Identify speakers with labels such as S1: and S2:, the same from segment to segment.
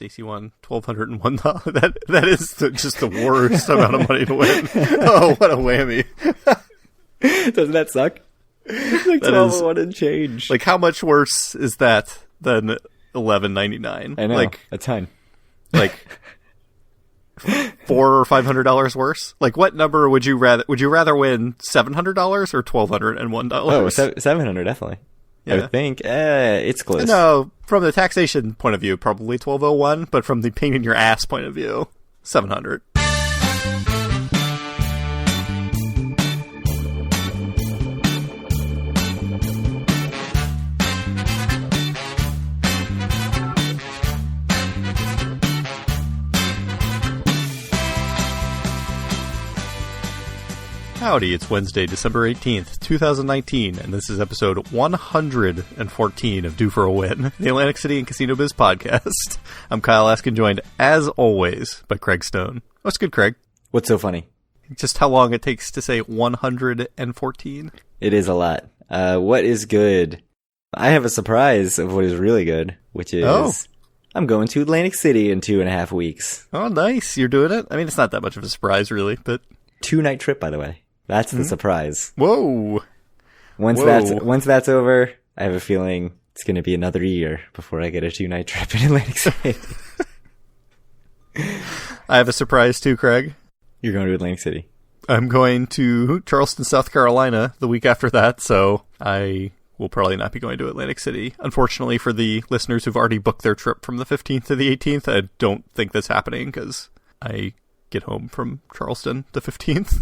S1: Stacy won $1,201. That is just the worst amount of money to win. Oh, what a whammy!
S2: Doesn't that suck? It's like $1,201 and change.
S1: Like, how much worse is that than $11.99?
S2: I know,
S1: like
S2: a ton.
S1: Like $400 or $500 worse. Like, what number would you rather? Would you rather win $700 or $1,201?
S2: Oh, 700 definitely.
S1: Yeah.
S2: I would think it's close.
S1: No, from the taxation point of view, probably 1201, but from the pain in your ass point of view, 700. Howdy, it's Wednesday, December 18th, 2019, and this is episode 114 of Due for a Win, the Atlantic City and Casino Biz podcast. I'm Kyle Askin, joined, as always, by Craig Stone. What's good, Craig?
S2: What's so funny?
S1: Just how long it takes to say 114.
S2: It is a lot. What is good? I have a surprise of what is really good, which is I'm going to Atlantic City in 2.5 weeks.
S1: Oh, nice. You're doing it? I mean, it's not that much of a surprise, really, but...
S2: 2-night trip, by the way. That's the surprise.
S1: Whoa.
S2: Once that's over, I have a feeling it's going to be another year before I get a 2-night trip in Atlantic City.
S1: I have a surprise too, Craig.
S2: You're going to Atlantic City.
S1: I'm going to Charleston, South Carolina the week after that, so I will probably not be going to Atlantic City. Unfortunately, for the listeners who've already booked their trip from the 15th to the 18th, I don't think that's happening because I get home from Charleston the 15th.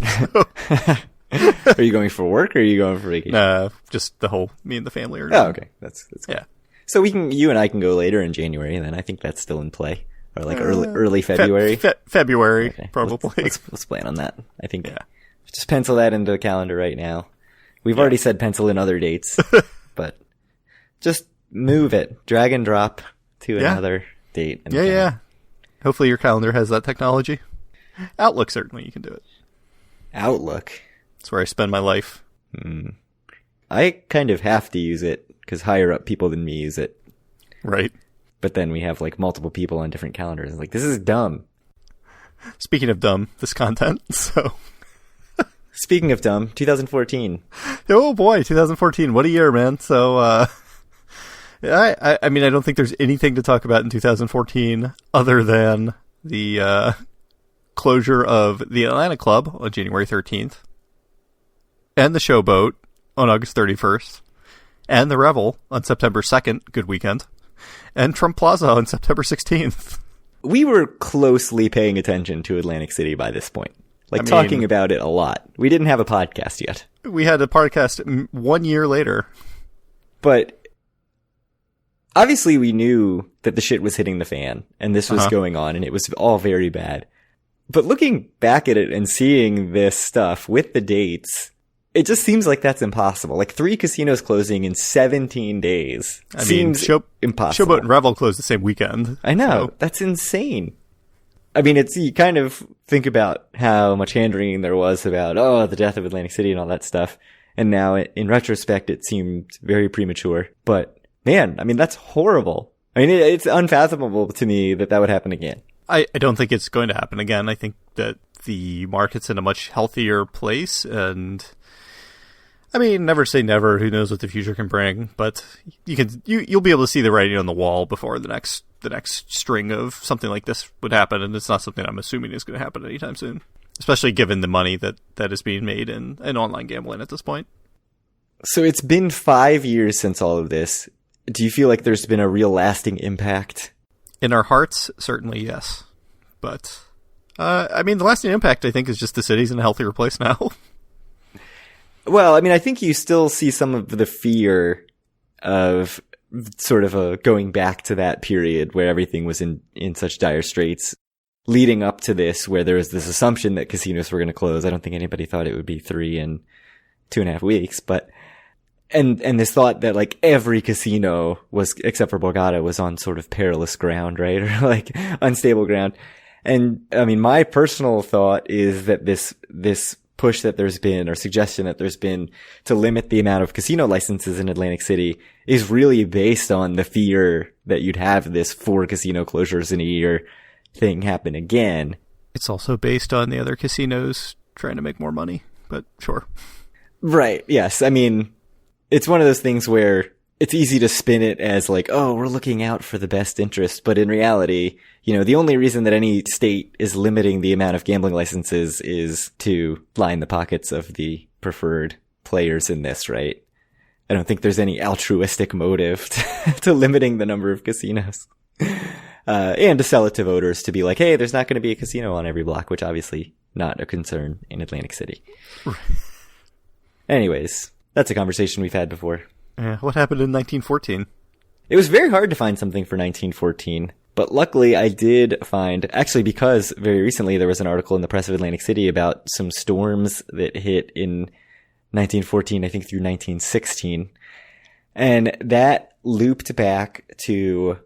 S2: Are you going for work or are you going for vacation?
S1: Just me and the family are
S2: going. Oh, okay. That's good.
S1: Yeah.
S2: So you and I can go later in January, and then I think that's still in play. Or like early February.
S1: February,
S2: okay.
S1: Probably.
S2: Let's plan on that. I think just pencil that into the calendar right now. We've already said pencil in other dates, but just move it. Drag and drop to another date.
S1: Yeah. Hopefully your calendar has that technology. Outlook, certainly you can do it.
S2: Outlook?
S1: That's where I spend my life.
S2: I kind of have to use it because higher up people than me use it.
S1: Right.
S2: But then we have like multiple people on different calendars. Like, this is dumb.
S1: Speaking of dumb, this content, so...
S2: Speaking of dumb, 2014.
S1: Oh boy, 2014. What a year, man. So, I mean, I don't think there's anything to talk about in 2014 other than the closure of the Atlanta Club on January 13th, and the Showboat on August 31st, and the Revel on September 2nd, good weekend, and Trump Plaza on September 16th.
S2: We were closely paying attention to Atlantic City by this point. Talking about it a lot. We didn't have a podcast yet.
S1: We had a podcast 1 year later.
S2: But obviously we knew that the shit was hitting the fan, and this was going on, and it was all very bad. But looking back at it and seeing this stuff with the dates, it just seems like that's impossible. Like 3 casinos closing in 17 days seems impossible.
S1: Showboat and Revel closed the same weekend.
S2: I know. So. That's insane. I mean, you kind of think about how much hand-wringing there was about, the death of Atlantic City and all that stuff. And now, in retrospect, it seemed very premature. But, man, I mean, that's horrible. I mean, it's unfathomable to me that would happen again.
S1: I don't think it's going to happen again. I think that the market's in a much healthier place, and I mean, never say never. Who knows what the future can bring? But you'll be able to see the writing on the wall before the next string of something like this would happen, and it's not something I'm assuming is going to happen anytime soon. Especially given the money that is being made in online gambling at this point.
S2: So it's been 5 years since all of this. Do you feel like there's been a real lasting impact?
S1: In our hearts, certainly, yes. But, I mean, the lasting impact, I think, is just the city's in a healthier place now.
S2: Well, I mean, I think you still see some of the fear of sort of going back to that period where everything was in such dire straits, leading up to this, where there was this assumption that casinos were going to close. I don't think anybody thought it would be 3 in 2.5 weeks, but... And this thought that like every casino was, except for Borgata, was on sort of perilous ground, right? Or like unstable ground. And I mean, my personal thought is that this push that there's been, or suggestion that there's been, to limit the amount of casino licenses in Atlantic City is really based on the fear that you'd have this 4 casino closures in a year thing happen again.
S1: It's also based on the other casinos trying to make more money, but sure.
S2: Right, yes. I mean, it's one of those things where it's easy to spin it as like, oh, we're looking out for the best interest. But in reality, you know, the only reason that any state is limiting the amount of gambling licenses is to line the pockets of the preferred players in this, right? I don't think there's any altruistic motive to limiting the number of casinos. And to sell it to voters to be like, hey, there's not going to be a casino on every block, which obviously not a concern in Atlantic City. Right. Anyways, that's a conversation we've had before.
S1: Yeah, what happened in 1914?
S2: It was very hard to find something for 1914, but luckily I did find, actually because very recently there was an article in the Press of Atlantic City about some storms that hit in 1914, I think through 1916. And that looped back to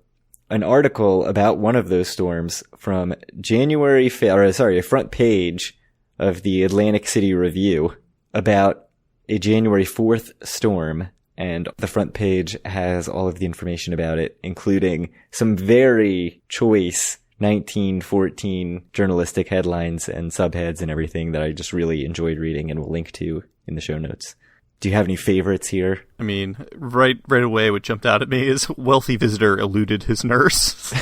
S2: an article about one of those storms from a front page of the Atlantic City Review about a January 4th storm. And the front page has all of the information about it, including some very choice 1914 journalistic headlines and subheads and everything that I just really enjoyed reading and will link to in the show notes. Do you have any favorites here?
S1: I mean, right away what jumped out at me is wealthy visitor eluded his nurse.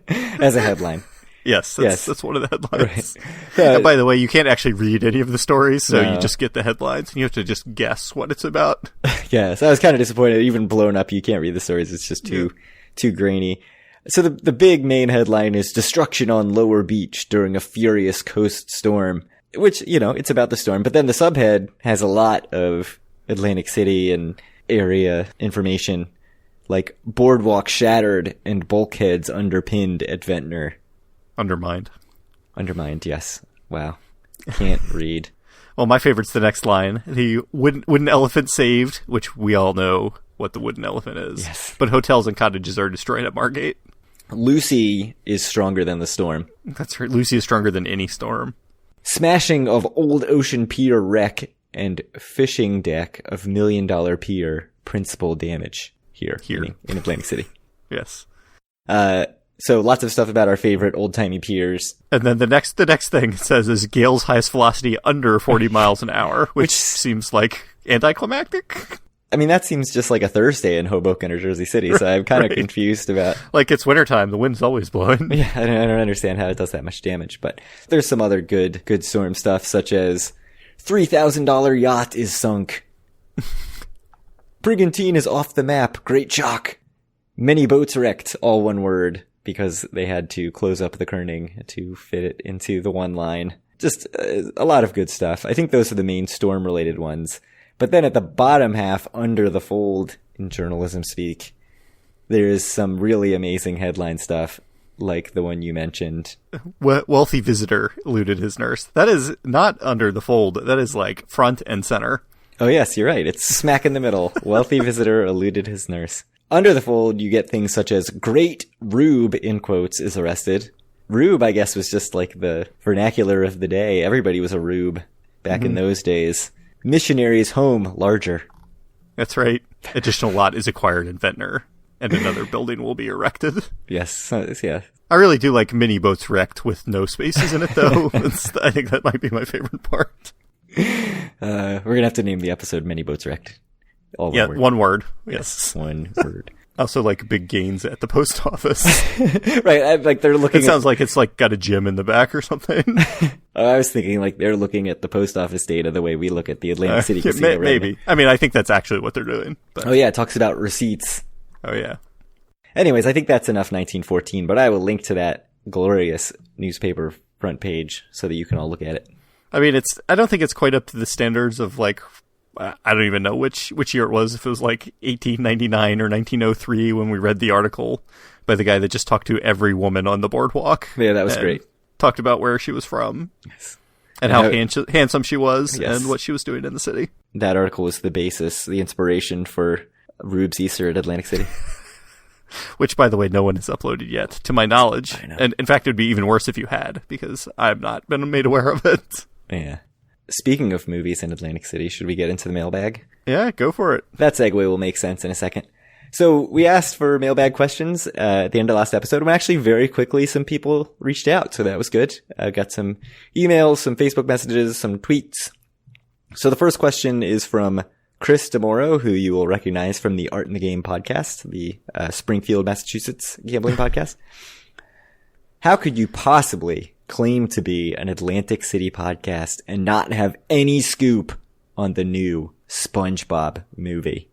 S2: As a headline.
S1: Yes, that's one of the headlines.
S2: Right.
S1: And by the way, you can't actually read any of the stories, so you just get the headlines, and you have to just guess what it's about.
S2: Yes, I was kind of disappointed. Even blown up, you can't read the stories. It's just too grainy. So the big main headline is destruction on Lower Beach during a furious coast storm, which, you know, it's about the storm. But then the subhead has a lot of Atlantic City and area information, like boardwalk shattered and bulkheads underpinned at Ventnor.
S1: Undermined,
S2: yes. Wow. Can't read.
S1: Well, my favorite's the next line. The wooden elephant saved, which we all know what the wooden elephant is.
S2: Yes.
S1: But hotels and cottages are destroyed at Margate.
S2: Lucy is stronger than the storm.
S1: That's right. Lucy is stronger than any storm.
S2: Smashing of Old Ocean Pier wreck and fishing deck of $1 million pier principal damage here. In Atlantic City.
S1: Yes.
S2: So lots of stuff about our favorite old-timey piers.
S1: And then the next thing it says is Gale's highest velocity under 40 miles an hour, which seems like anticlimactic.
S2: I mean, that seems just like a Thursday in Hoboken or Jersey City, so I'm kind of confused about...
S1: Like, it's wintertime, the wind's always blowing.
S2: Yeah, I don't understand how it does that much damage, but there's some other good storm stuff, such as $3,000 yacht is sunk. Brigantine is off the map, great shock. Manyboatswrecked, all one word, because they had to close up the kerning to fit it into the one line. Just a lot of good stuff. I think those are the main storm-related ones. But then at the bottom half, under the fold, in journalism speak, there is some really amazing headline stuff, like the one you mentioned.
S1: Wealthy visitor eluded his nurse. That is not under the fold. That is like front and center.
S2: Oh yes, you're right. It's smack in the middle. Wealthy visitor eluded his nurse. Under the fold, you get things such as great rube, in quotes, is arrested. Rube, I guess, was just like the vernacular of the day. Everybody was a rube back in those days. Missionary's home, larger.
S1: That's right. Additional lot is acquired in Ventnor, and another building will be erected.
S2: Yes, yeah.
S1: I really do like Manyboatswrecked with no spaces in it, though. I think that might be my favorite part.
S2: We're going to have to name the episode Manyboatswrecked. All one word.
S1: One word. Yes.
S2: One word.
S1: Also, like big gains at the post office.
S2: Right, like they're looking.
S1: It sounds like it's like got a gym in the back or something.
S2: I was thinking like they're looking at the post office data the way we look at the Atlantic City casino.
S1: Maybe. I mean, I think that's actually what they're doing. But.
S2: Oh yeah, it talks about receipts.
S1: Oh yeah.
S2: Anyways, I think that's enough 1914, but I will link to that glorious newspaper front page so that you can all look at it.
S1: I mean, I don't think it's quite up to the standards of like. I don't even know which year it was, if it was like 1899 or 1903 when we read the article by the guy that just talked to every woman on the boardwalk.
S2: Yeah, that was great.
S1: Talked about where she was from.
S2: Yes.
S1: And how handsome she was,
S2: yes.
S1: and what she was doing in the city.
S2: That article was the basis, the inspiration for Rube's Easter at Atlantic City.
S1: Which, by the way, no one has uploaded yet, to my knowledge.
S2: I know.
S1: And in fact, it would be even worse if you had, because I've not been made aware of it.
S2: Yeah. speaking of movies in Atlantic City, should we get into the mailbag?
S1: Yeah, go for it.
S2: That segue will make sense in a second. So we asked for mailbag questions at the end of last episode, and actually very quickly some people reached out, so that was good. Got some emails, some Facebook messages, some tweets. So the first question is from Chris DeMoro, who you will recognize from the Art in the Game podcast, the Springfield, Massachusetts gambling podcast. How could you possibly claim to be an Atlantic City podcast and not have any scoop on the new SpongeBob movie?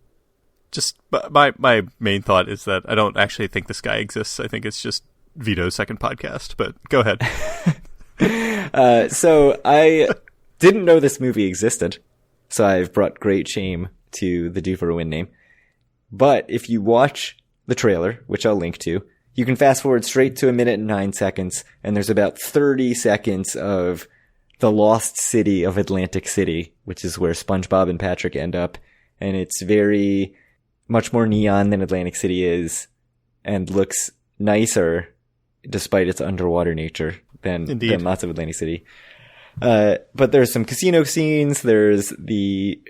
S1: Just my main thought is that I don't actually think this guy exists. I think it's just Vito's second podcast, but go ahead.
S2: So I didn't know this movie existed, so I've brought great shame to the Due for a Win name. But if you watch the trailer, which I'll link to, you can fast forward straight to 1 minute and 9 seconds, and there's about 30 seconds of the lost city of Atlantic City, which is where SpongeBob and Patrick end up, and it's very much more neon than Atlantic City is, and looks nicer despite its underwater nature than lots of Atlantic City. But there's some casino scenes, there's the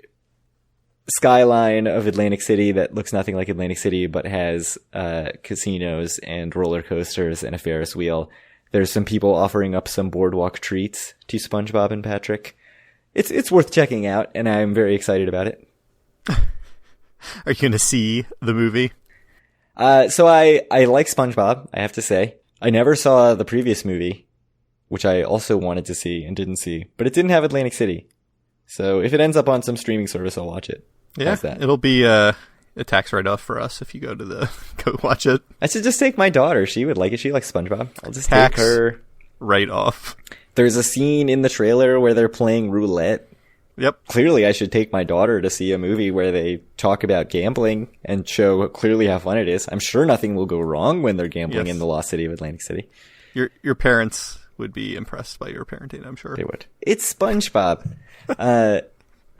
S2: skyline of Atlantic City that looks nothing like Atlantic City, but has casinos and roller coasters and a Ferris wheel. There's some people offering up some boardwalk treats to SpongeBob and Patrick. It's worth checking out, and I'm very excited about it.
S1: Are you going to see the movie?
S2: So I like SpongeBob, I have to say. I never saw the previous movie, which I also wanted to see and didn't see, but it didn't have Atlantic City. So if it ends up on some streaming service, I'll watch it.
S1: Yeah,
S2: how's that?
S1: It'll be a tax write-off for us if you go watch it.
S2: I should just take my daughter. She would like it. She likes SpongeBob. I'll just
S1: tax
S2: take her.
S1: Write-off.
S2: There's a scene in the trailer where they're playing roulette.
S1: Yep.
S2: Clearly, I should take my daughter to see a movie where they talk about gambling and show clearly how fun it is. I'm sure nothing will go wrong when they're gambling in the lost city of Atlantic City.
S1: Your parents would be impressed by your parenting, I'm sure.
S2: They would. It's SpongeBob.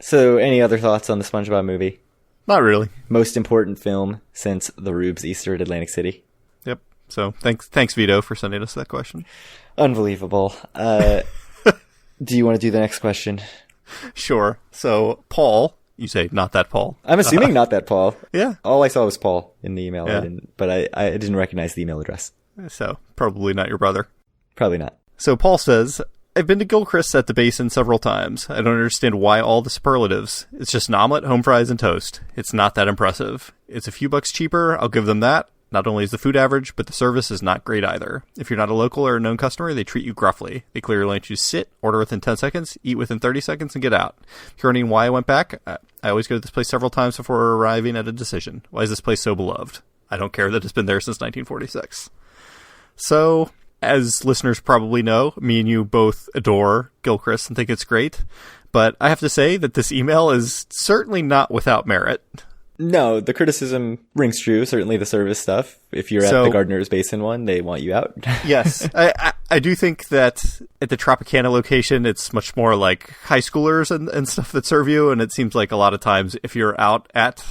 S2: So any other thoughts on the SpongeBob movie?
S1: Not really.
S2: Most important film since the Rubes Easter at Atlantic City.
S1: Yep. So thanks Vito for sending us that question.
S2: Unbelievable. Do you want to do the next question?
S1: Sure. So, Paul, you say not that Paul.
S2: I'm assuming not that Paul.
S1: Yeah.
S2: All I saw was Paul in the email.
S1: Yeah.
S2: I didn't recognize the email address.
S1: So, probably not your brother.
S2: Probably not.
S1: So, Paul says, I've been to Gilchrist's at the Basin several times. I don't understand why all the superlatives. It's just an omelet, home fries, and toast. It's not that impressive. It's a few bucks cheaper. I'll give them that. Not only is the food average, but the service is not great either. If you're not a local or a known customer, they treat you gruffly. They clearly let you sit, order within 10 seconds, eat within 30 seconds, and get out. If you're wondering why I went back, I always go to this place several times before arriving at a decision. Why is this place so beloved? I don't care that it's been there since 1946. So, as listeners probably know, me and you both adore Gilchrist and think it's great. But I have to say that this email is certainly not without merit.
S2: No, the criticism rings true. Certainly the service stuff. If you're at the Gardener's Basin one, they want you out.
S1: Yes. I do think that at the Tropicana location, it's much more like high schoolers and stuff that serve you. And it seems like a lot of times if you're out at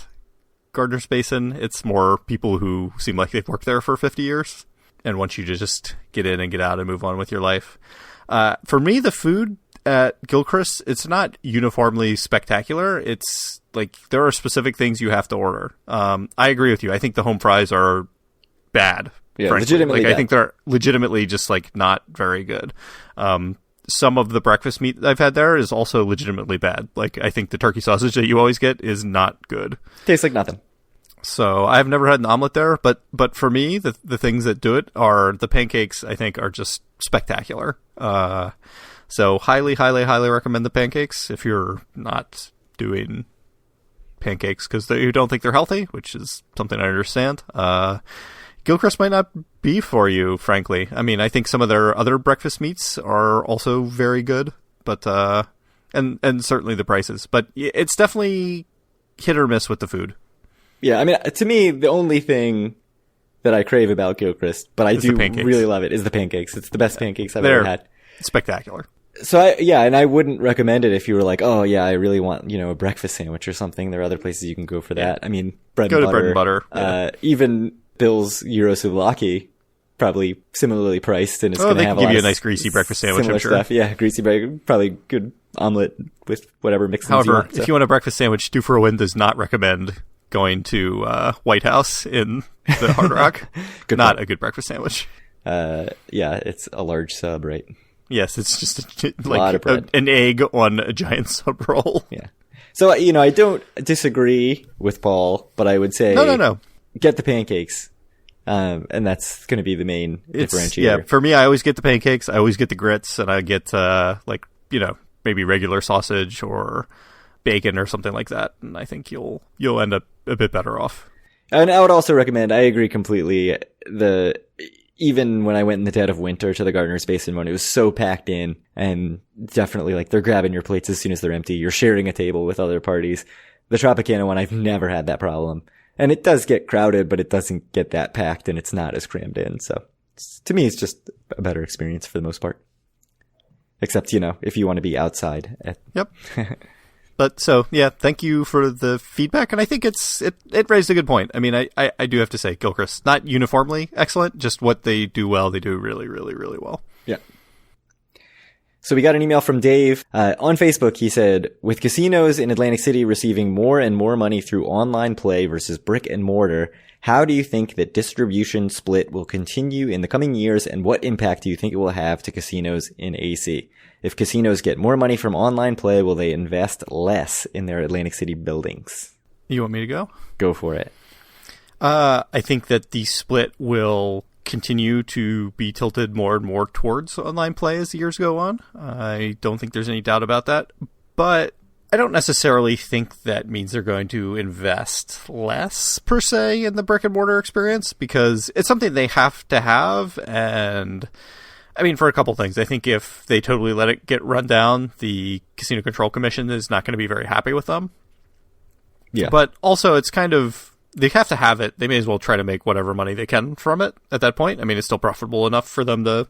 S1: Gardener's Basin, it's more people who seem like they've worked there for 50 years and want you to just get in and get out and move on with your life. For me, the food at Gilchrist, it's not uniformly spectacular. It's like there are specific things you have to order. I agree with you. I think the home fries are bad.
S2: Yeah,
S1: frankly.
S2: legitimately bad.
S1: I think they're legitimately just like not very good. Some of the breakfast meat I've had there is also legitimately bad. Like I think the turkey sausage that you always get is not good.
S2: Tastes like nothing.
S1: So I've never had an omelet there, but for me, the things that do it are the pancakes. I think are just spectacular. So highly, highly, highly recommend the pancakes if you're not doing pancakes because you don't think they're healthy, which is something I understand. Gilchrist might not be for you, frankly. I mean, I think some of their other breakfast meats are also very good, but and certainly the prices. But it's definitely hit or miss with the food.
S2: Yeah, I mean, to me, the only thing that I crave about Gilchrist, but I do really love it, is the pancakes. It's the best pancakes I've ever had.
S1: Spectacular.
S2: So and I wouldn't recommend it if you were like, oh yeah, I really want, a breakfast sandwich or something. There are other places you can go for that. I mean, bread and butter.
S1: Bread and butter. Yeah.
S2: Even Bill's Gyro Souvlaki probably similarly priced, and it's
S1: Oh,
S2: going to
S1: they
S2: have
S1: can
S2: a
S1: give
S2: lot
S1: you a
S2: of
S1: nice greasy breakfast sandwich,
S2: similar
S1: I'm sure.
S2: stuff. Yeah, greasy bread, probably good omelet with whatever mixins you
S1: However,
S2: want.
S1: if you want a breakfast sandwich, Do for a Win does not recommend going to White House in the Hard Rock. Not a good breakfast sandwich.
S2: Yeah, it's a large sub, right?
S1: Yes, it's just
S2: lot of bread.
S1: an egg on a giant sub roll.
S2: Yeah. So, I don't disagree with Paul, but I would say
S1: No.
S2: Get the pancakes. And that's going to be the main differentiator.
S1: Yeah, for me, I always get the pancakes. I always get the grits, and I get maybe regular sausage or bacon or something like that. And I think you'll end up a bit better off.
S2: And I would also recommend, I agree completely, even when I went in the dead of winter to the Gardener's Basin one, it was so packed in, and definitely like they're grabbing your plates as soon as they're empty. You're sharing a table with other parties. The Tropicana one, I've never had that problem. And it does get crowded, but it doesn't get that packed, and it's not as crammed in. So to me, it's just a better experience for the most part. Except, if you want to be outside.
S1: Yep. But so, yeah, thank you for the feedback. And I think it raised a good point. I mean, I do have to say, Gilchrist, not uniformly excellent, just what they do well, they do really, really, really well.
S2: Yeah. So we got an email from Dave. On Facebook, he said, with casinos in Atlantic City receiving more and more money through online play versus brick and mortar, how do you think that distribution split will continue in the coming years, and what impact do you think it will have to casinos in AC? If casinos get more money from online play, will they invest less in their Atlantic City buildings?
S1: You want me to go?
S2: Go for it.
S1: I think that the split will continue to be tilted more and more towards online play as the years go on. I don't think there's any doubt about that. But I don't necessarily think that means they're going to invest less, per se, in the brick and mortar experience, because it's something they have to have. And I mean, for a couple things, I think if they totally let it get run down, the Casino Control Commission is not going to be very happy with them.
S2: Yeah.
S1: But also, it's kind of, they have to have it. They may as well try to make whatever money they can from it at that point. I mean, it's still profitable enough for them to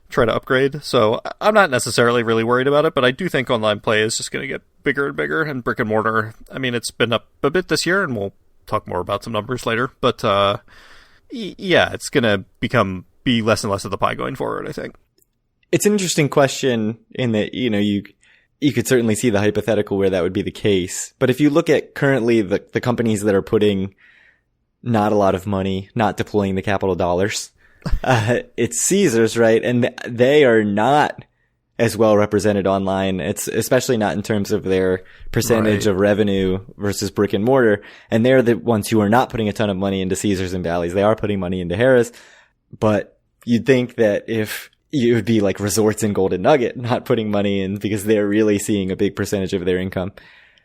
S1: try to upgrade. So I'm not necessarily really worried about it, but I do think online play is just going to get bigger and bigger, and brick and mortar, I mean, it's been up a bit this year, and we'll talk more about some numbers later. But yeah, it's going to be less and less of the pie going forward, I think.
S2: It's an interesting question in that, you could certainly see the hypothetical where that would be the case. But if you look at currently the companies that are putting not a lot of money, not deploying the capital dollars, it's Caesars, right? And they are not as well represented online. It's especially not in terms of their percentage of revenue versus brick and mortar. And they're the ones who are not putting a ton of money into Caesars and Bally's. They are putting money into Harrah's. But you'd think that if it would be like Resorts and Golden Nugget not putting money in because they're really seeing a big percentage of their income.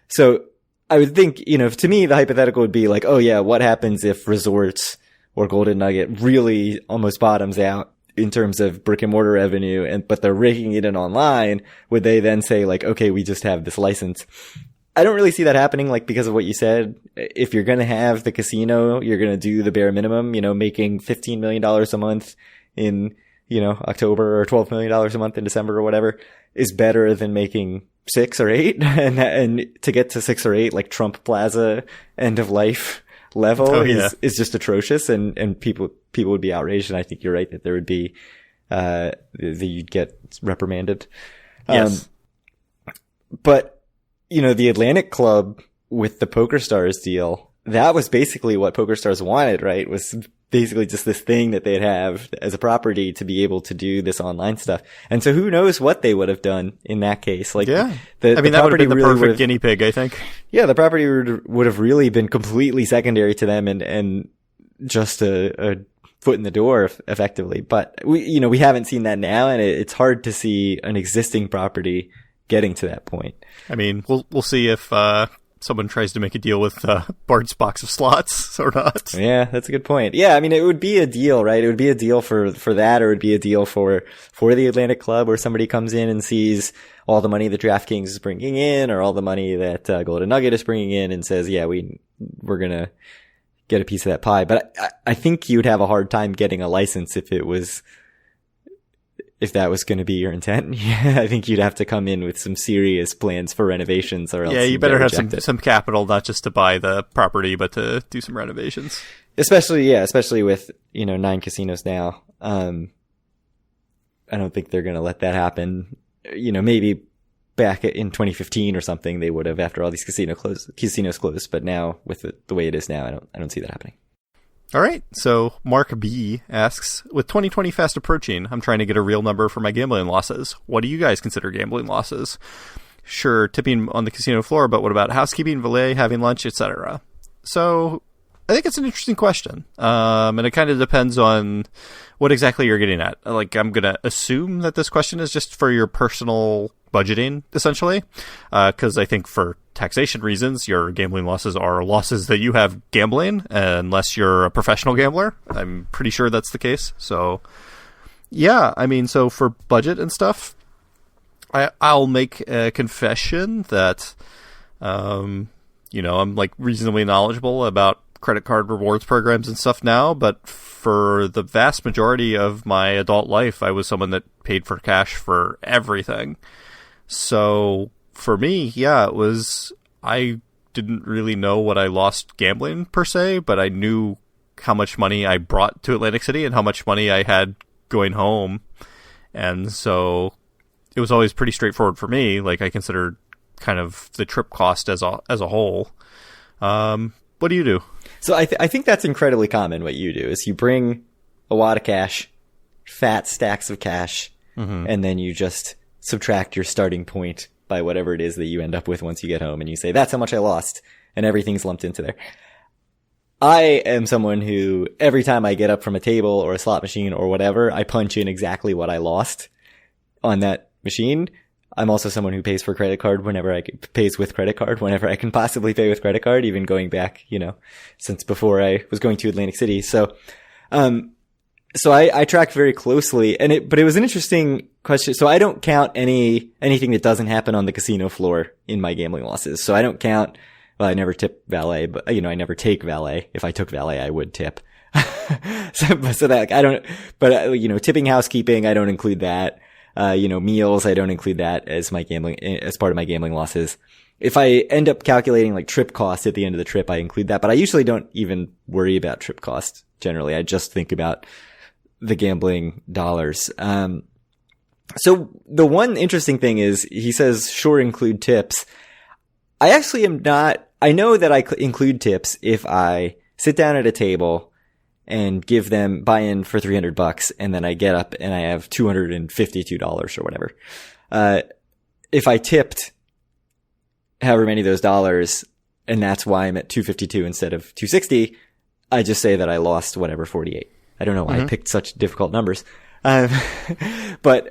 S2: So I would think, to me, the hypothetical would be like, oh yeah, what happens if Resorts or Golden Nugget really almost bottoms out in terms of brick and mortar revenue, but they're raking it in online? Would they then say like, okay, we just have this license? I don't really see that happening, like, because of what you said. If you're going to have the casino, you're going to do the bare minimum, making $15 million a month in, October, or $12 million a month in December or whatever, is better than making 6 or 8. And to get to 6 or 8, like Trump Plaza end of life level is just atrocious. And people would be outraged. And I think you're right that there would be, that you'd get reprimanded.
S1: Yes.
S2: But, the Atlantic Club with the PokerStars deal, that was basically what PokerStars wanted, right? Was basically just this thing that they'd have as a property to be able to do this online stuff. And so who knows what they would have done in that case. Like,
S1: yeah. That would have been the perfect guinea pig, I think. Yeah,
S2: the property would have really been completely secondary to them and just a foot in the door effectively. But we haven't seen that now, and it's hard to see an existing property getting to that point.
S1: I mean, we'll see if someone tries to make a deal with Bard's Box of Slots or not.
S2: Yeah, that's a good point. Yeah, I mean, it would be a deal, right? It would be a deal for that, or it would be a deal for the Atlantic Club, where somebody comes in and sees all the money that DraftKings is bringing in, or all the money that Golden Nugget is bringing in, and says, yeah, we're gonna get a piece of that pie. But I think you'd have a hard time getting a license if it was if that was going to be your intent. Yeah, I think you'd have to come in with some serious plans for renovations, or else
S1: you better have some capital, not just to buy the property, but to do some renovations.
S2: Especially with 9 casinos now. I don't think they're going to let that happen. Maybe back in 2015 or something, they would have, after all these casinos closed. But now, with the way it is now, I don't see that happening.
S1: All right. So Mark B asks, with 2020 fast approaching, I'm trying to get a real number for my gambling losses. What do you guys consider gambling losses? Sure, tipping on the casino floor, but what about housekeeping, valet, having lunch, etc.? So I think it's an interesting question. And it kind of depends on what exactly you're getting at. Like, I'm going to assume that this question is just for your personal budgeting, essentially. Because I think for taxation reasons, your gambling losses are losses that you have gambling, unless you're a professional gambler. I'm pretty sure that's the case. So, yeah, I mean, so for budget and stuff, I'll make a confession that, I'm like reasonably knowledgeable about credit card rewards programs and stuff now, but for the vast majority of my adult life, I was someone that paid for cash for everything. So for me, I didn't really know what I lost gambling per se, but I knew how much money I brought to Atlantic City and how much money I had going home. And so it was always pretty straightforward for me. Like, I considered kind of the trip cost as a whole. What do you do?
S2: So I think that's incredibly common. What you do is you bring a wad of cash, fat stacks of cash, and then you just subtract your starting point by whatever it is that you end up with once you get home, and you say, that's how much I lost, and everything's lumped into there. I am someone who, every time I get up from a table or a slot machine or whatever, I punch in exactly what I lost on that machine. I'm also someone who pays with credit card whenever I can possibly pay with credit card, even going back, since before I was going to Atlantic City. So I track very closely, but it was an interesting question. So I don't count anything that doesn't happen on the casino floor in my gambling losses. So I don't count, well, I never tip valet, but I never take valet. If I took valet, I would tip. Tipping housekeeping, I don't include that. Meals, I don't include that as part of my gambling losses. If I end up calculating like trip costs at the end of the trip, I include that, but I usually don't even worry about trip costs generally. I just think about the gambling dollars. So the one interesting thing is he says, sure, include tips. I actually am not, I know that I include tips if I sit down at a table and give them buy-in for $300, and then I get up and I have $252 or whatever. If I tipped however many of those dollars, and that's why I'm at $252 instead of $260, I just say that I lost whatever, $48. I don't know why I picked such difficult numbers. But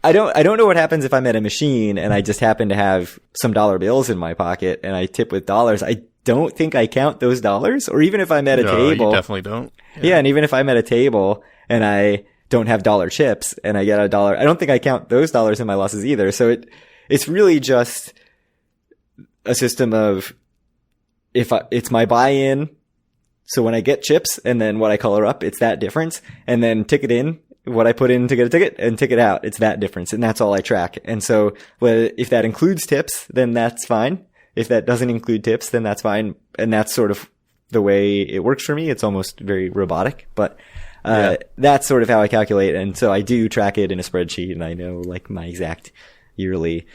S2: I don't know what happens if I'm at a machine and I just happen to have some dollar bills in my pocket and I tip with dollars. I don't think I count those dollars, or even if I'm at a table.
S1: You definitely don't.
S2: Yeah, and even if I'm at a table and I don't have dollar chips and I get $1, I don't think I count those dollars in my losses either. So it's really just a system of it's my buy-in. So when I get chips and then what I color up, it's that difference, and then ticket in, what I put in to get a ticket, and ticket out, it's that difference, and that's all I track. And so if that includes tips, then that's fine. If that doesn't include tips, then that's fine. And that's sort of the way it works for me. It's almost very robotic, but that's sort of how I calculate. And so I do track it in a spreadsheet, and I know like my exact yearly,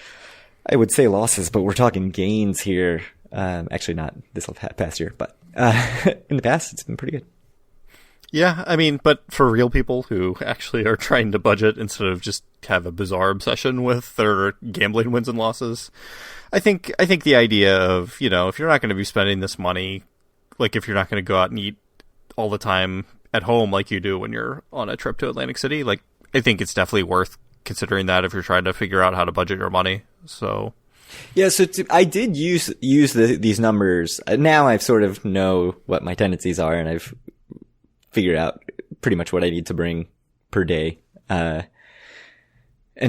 S2: I would say losses, but we're talking gains here. Actually not this past year, but in the past it's been pretty good.
S1: Yeah, I mean, but for real people who actually are trying to budget instead of just have a bizarre obsession with their gambling wins and losses, I think the idea of, if you're not going to be spending this money, like if you're not going to go out and eat all the time at home like you do when you're on a trip to Atlantic City, like I think it's definitely worth considering that if you're trying to figure out how to budget your money. So
S2: yeah, so I did use these numbers. Now I sort of know what my tendencies are, and I've figured out pretty much what I need to bring per day. And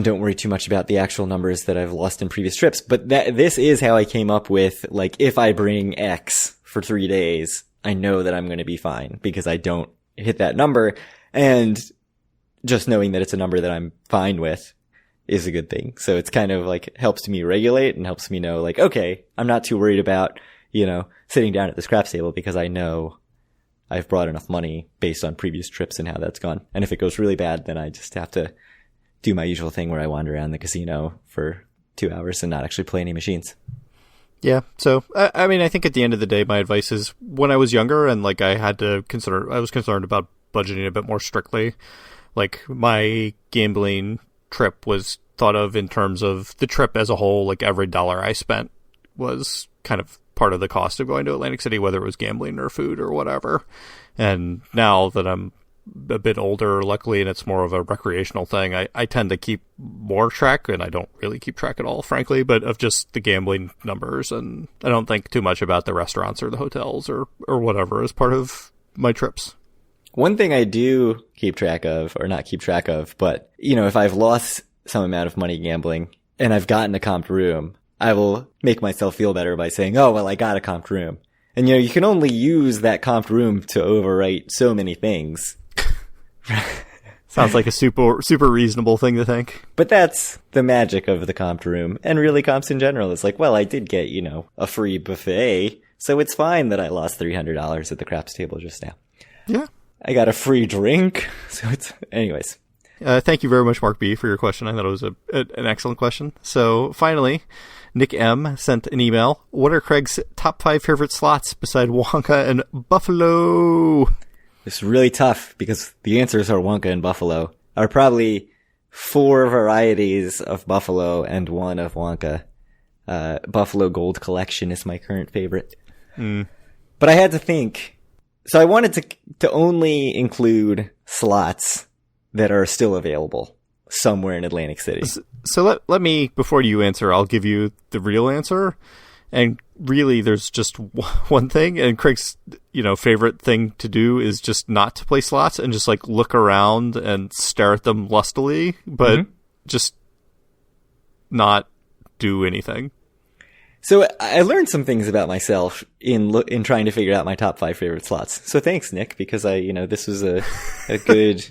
S2: don't worry too much about the actual numbers that I've lost in previous trips. But this is how I came up with, like, if I bring X for 3 days, I know that I'm going to be fine because I don't hit that number. And just knowing that it's a number that I'm fine with is a good thing. So it's kind of like helps me regulate and helps me know like, okay, I'm not too worried about, sitting down at the scraps table because I know I've brought enough money based on previous trips and how that's gone. And if it goes really bad, then I just have to do my usual thing where I wander around the casino for 2 hours and not actually play any machines.
S1: Yeah. So, I mean, I think at the end of the day, my advice is when I was younger and like I was concerned about budgeting a bit more strictly. Like my gambling trip was thought of in terms of the trip as a whole. Like every dollar I spent was kind of part of the cost of going to Atlantic City, whether it was gambling or food or whatever. And now that I'm a bit older, luckily, and it's more of a recreational thing, I tend to keep more track, and I don't really keep track at all, frankly, but of just the gambling numbers, and I don't think too much about the restaurants or the hotels or whatever as part of my trips.
S2: One thing I do keep track of, or not keep track of, but, if I've lost some amount of money gambling and I've gotten a comped room, I will make myself feel better by saying, oh, well, I got a comped room. And, you can only use that comped room to overwrite so many things.
S1: Sounds like a super reasonable thing to think.
S2: But that's the magic of the comped room, and really comps in general. It's like, well, I did get, a free buffet, so it's fine that I lost $300 at the craps table just now.
S1: Yeah.
S2: I got a free drink, so it's... Anyways.
S1: Thank you very much, Mark B., for your question. I thought it was an excellent question. So, finally, Nick M. sent an email. What are Craig's top 5 favorite slots beside Wonka and Buffalo?
S2: It's really tough because the answers are Wonka and Buffalo. Are probably 4 varieties of Buffalo and 1 of Wonka. Buffalo Gold Collection is my current favorite. But I had to think. So I wanted to only include slots that are still available somewhere in Atlantic City.
S1: So let me, before you answer, I'll give you the real answer. And really, there's just one thing. And Craig's, favorite thing to do is just not to play slots and just like look around and stare at them lustily, but just not do anything.
S2: So I learned some things about myself in trying to figure out my top 5 favorite slots. So thanks, Nick, because this was a good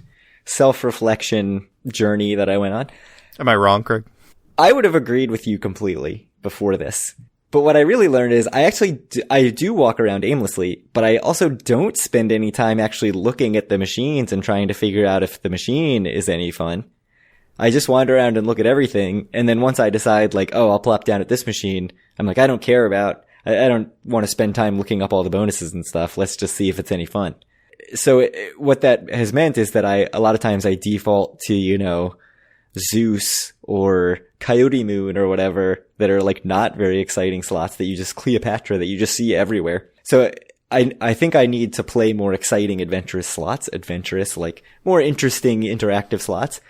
S2: self-reflection journey that I went on.
S1: Am I wrong, Craig?
S2: I would have agreed with you completely before this. But what I really learned is I do walk around aimlessly, but I also don't spend any time actually looking at the machines and trying to figure out if the machine is any fun. I just wander around and look at everything. And then once I decide like, oh, I'll plop down at this machine, I'm like, I don't care about, I don't want to spend time looking up all the bonuses and stuff. Let's just see if it's any fun. So what that has meant is that a lot of times I default to, Zeus or Coyote Moon or whatever that are like not very exciting slots that you just Cleopatra that you just see everywhere. So I think I need to play more exciting adventurous slots, like more interesting interactive slots.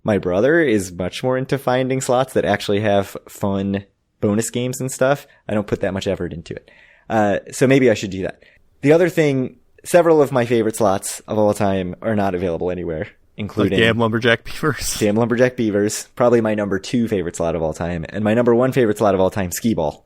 S2: My brother is much more into finding slots that actually have fun bonus games and stuff. I don't put that much effort into it. So maybe I should do that. The other thing, several of my favorite slots of all time are not available anywhere, including
S1: like Damn Lumberjack Beavers.
S2: Damn Lumberjack Beavers, probably my number 2 favorite slot of all time, and my number 1 favorite slot of all time, Skee Ball,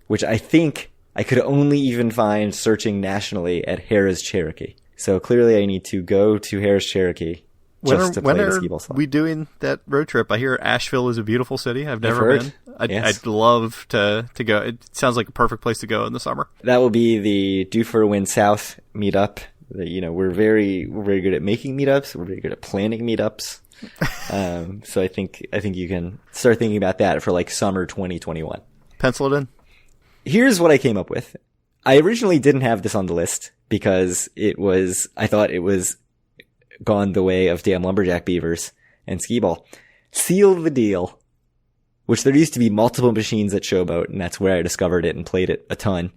S2: which I think I could only even find searching nationally at Harrah's Cherokee. So clearly I need to go to Harrah's Cherokee just to play the Skee Ball slot.
S1: When are we doing that road trip? I hear Asheville is a beautiful city. I've never been. I'd love to go. It sounds like a perfect place to go in the summer.
S2: That will be the Dfaw Win South meetup. We're very good at making meetups. We're very good at planning meetups. So I think you can start thinking about that for like summer 2021.
S1: Pencil it in.
S2: Here's what I came up with. I originally didn't have this on the list because I thought it was gone the way of Damn Lumberjack Beavers and Skee Ball. Seal the Deal, which there used to be multiple machines at Showboat, and that's where I discovered it and played it a ton.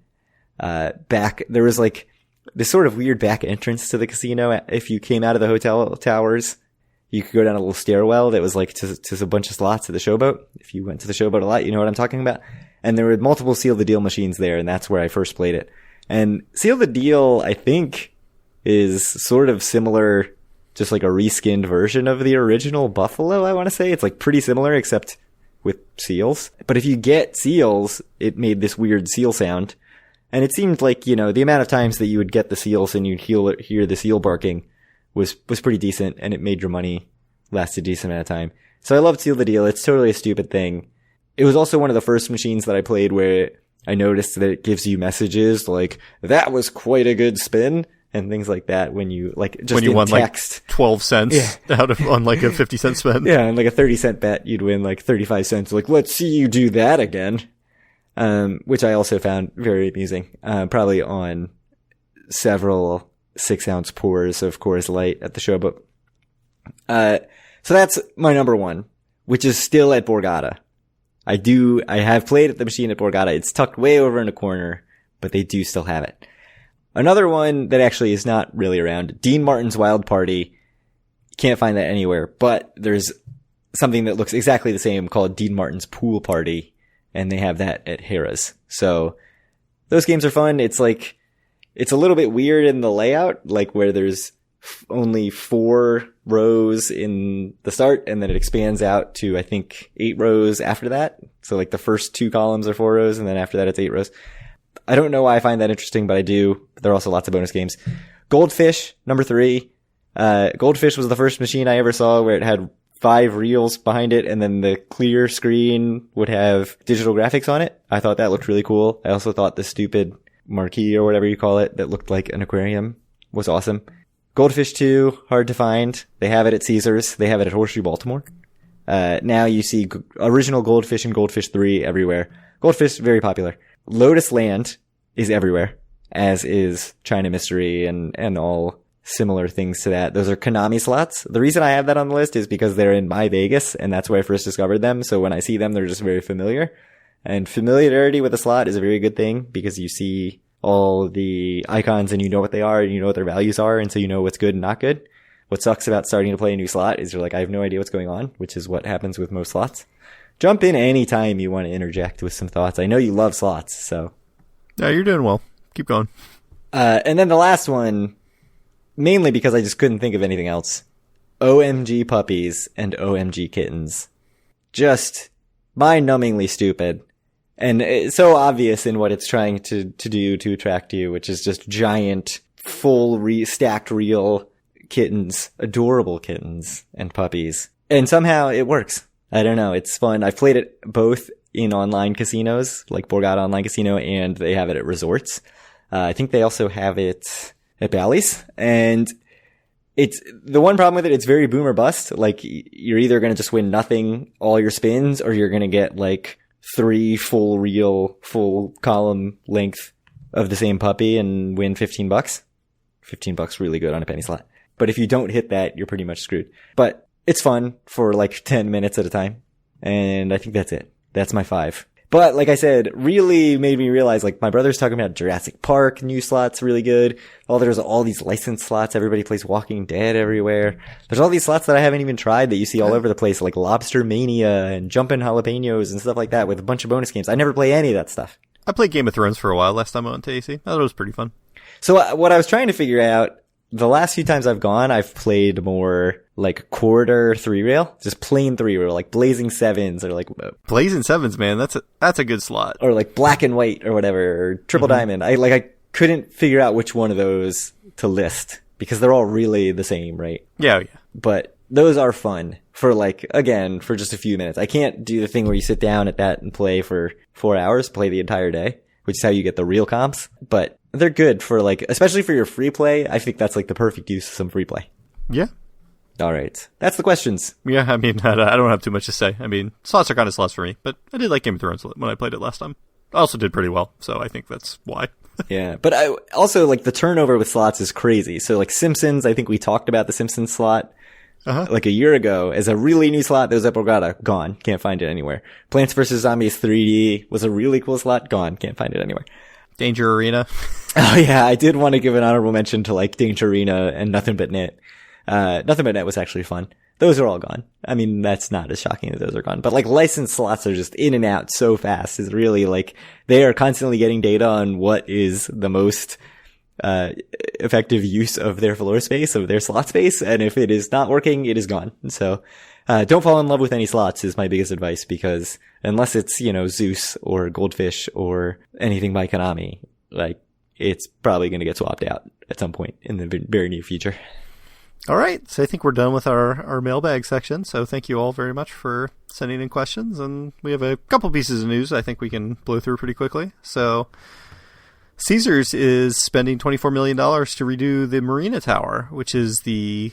S2: There was like this sort of weird back entrance to the casino. If you came out of the hotel towers, you could go down a little stairwell that was like to a bunch of slots at the Showboat. If you went to the Showboat a lot, you know what I'm talking about. And there were multiple Seal the Deal machines there, and that's where I first played it. And Seal the Deal, I think, is sort of similar, just like a reskinned version of the original Buffalo, I want to say. It's like pretty similar, except with seals. But if you get seals, it made this weird seal sound. And it seemed like, the amount of times that you would get the seals and you'd hear the seal barking was pretty decent, and it made your money last a decent amount of time. So I love Seal the Deal. It's totally a stupid thing. It was also one of the first machines that I played where I noticed that it gives you messages like, that was quite a good spin, and things like that when you, like, just
S1: when you won
S2: text.
S1: like 12 cents on like a 50-cent spin.
S2: Yeah, and like a 30-cent bet, you'd win like 35 cents. Like, let's see you do that again. Which I also found very amusing. Probably on several 6-ounce pours of Coors Light at the showboat. So that's my number one, which is still at Borgata. I have played at the machine at Borgata. It's tucked way over in a corner, but they do still have it. Another one that actually is not really around, Dean Martin's Wild Party. Can't find that anywhere, but there's something that looks exactly the same called Dean Martin's Pool Party, and they have that at Harrah's. So those games are fun. It's like, it's a little bit weird in the layout, like where there's only 4 rows in the start, and then it expands out to, I think, 8 rows after that. So like the first 2 columns are 4 rows, and then after that it's 8 rows. I don't know why I find that interesting, but I do. There are also lots of bonus games. Goldfish, number 3. Goldfish was the first machine I ever saw where it had 5 reels behind it, and then the clear screen would have digital graphics on it. I thought that looked really cool. I also thought the stupid marquee or whatever you call it that looked like an aquarium was awesome. Goldfish 2, hard to find. They have it at Caesars. They have it at Horseshoe Baltimore. Now you see original Goldfish and Goldfish 3 everywhere. Goldfish, very popular. Lotus Land is everywhere, as is China Mystery and all similar things to that. Those are Konami slots. The reason I have that on the list is because they're in My Vegas, and that's where I first discovered them. So when I see them, they're just very familiar. And familiarity with a slot is a very good thing because you see all the icons and you know what they are and you know what their values are, and so you know what's good and not good. What sucks about starting to play a new slot is you're like, I have no idea what's going on, which is what happens with most slots. Jump in anytime you want to interject with some thoughts. I know you love slots, so.
S1: Yeah, you're doing well. Keep going.
S2: And then the last one, mainly because I just couldn't think of anything else. OMG Puppies and OMG Kittens. Just mind-numbingly stupid. And it's so obvious in what it's trying to do to attract you, which is just giant, full, stacked reel kittens, adorable kittens and puppies. And somehow it works. I don't know. It's fun. I've played it both in online casinos, like Borgata Online Casino, and they have it at resorts. I think they also have it at Bally's. And it's the one problem with it, it's very boom or bust. Like, you're either going to just win nothing all your spins, or you're going to get like 3 full reel, full column length of the same puppy and win $15. $15 really good on a penny slot. But if you don't hit that, you're pretty much screwed. But it's fun for like 10 minutes at a time. And I think that's it. That's my 5. But like I said, really made me realize, like, my brother's talking about Jurassic Park, new slots, really good. There's all these licensed slots. Everybody plays Walking Dead everywhere. There's all these slots that I haven't even tried that you see all over the place, like Lobster Mania and Jumpin' Jalapenos and stuff like that with a bunch of bonus games. I never play any of that stuff.
S1: I played Game of Thrones for a while last time I went to AC. I thought it was pretty fun.
S2: So what I was trying to figure out, the last few times I've gone, I've played more like quarter 3-rail, just plain 3-rail, like Blazing Sevens or like
S1: Blazing Sevens, man. That's a good slot.
S2: Or like Black and White or whatever, or Triple Diamond. I couldn't figure out which one of those to list because they're all really the same, right?
S1: Yeah.
S2: But those are fun for for just a few minutes. I can't do the thing where you sit down at that and play for 4 hours, play the entire day, which is how you get the real comps. But they're good for especially for your free play. I think that's the perfect use of some free play.
S1: Yeah.
S2: All right. That's the questions.
S1: Yeah, I mean, I don't have too much to say. I mean, slots are kind of slots for me, but I did like Game of Thrones when I played it last time. I also did pretty well, so I think that's why.
S2: Yeah, but I also, the turnover with slots is crazy. So, Simpsons, I think we talked about the Simpsons slot a year ago as a really new slot that was at Borgata. Gone. Can't find it anywhere. Plants vs. Zombies 3D was a really cool slot. Gone. Can't find it anywhere.
S1: Danger Arena.
S2: Oh, yeah, I did want to give an honorable mention to, Danger Arena and Nothing But Net. Nothing But Net was actually fun. Those are all gone. I mean, that's not as shocking that those are gone. But licensed slots are just in and out so fast. It's really they are constantly getting data on what is the most effective use of their floor space, of their slot space. And if it is not working, it is gone. So don't fall in love with any slots is my biggest advice, because unless it's, Zeus or Goldfish or anything by Konami, it's probably going to get swapped out at some point in the very near future.
S1: All right, so I think we're done with our mailbag section. So thank you all very much for sending in questions. And we have a couple pieces of news I think we can blow through pretty quickly. So Caesars is spending $24 million to redo the Marina Tower, which is the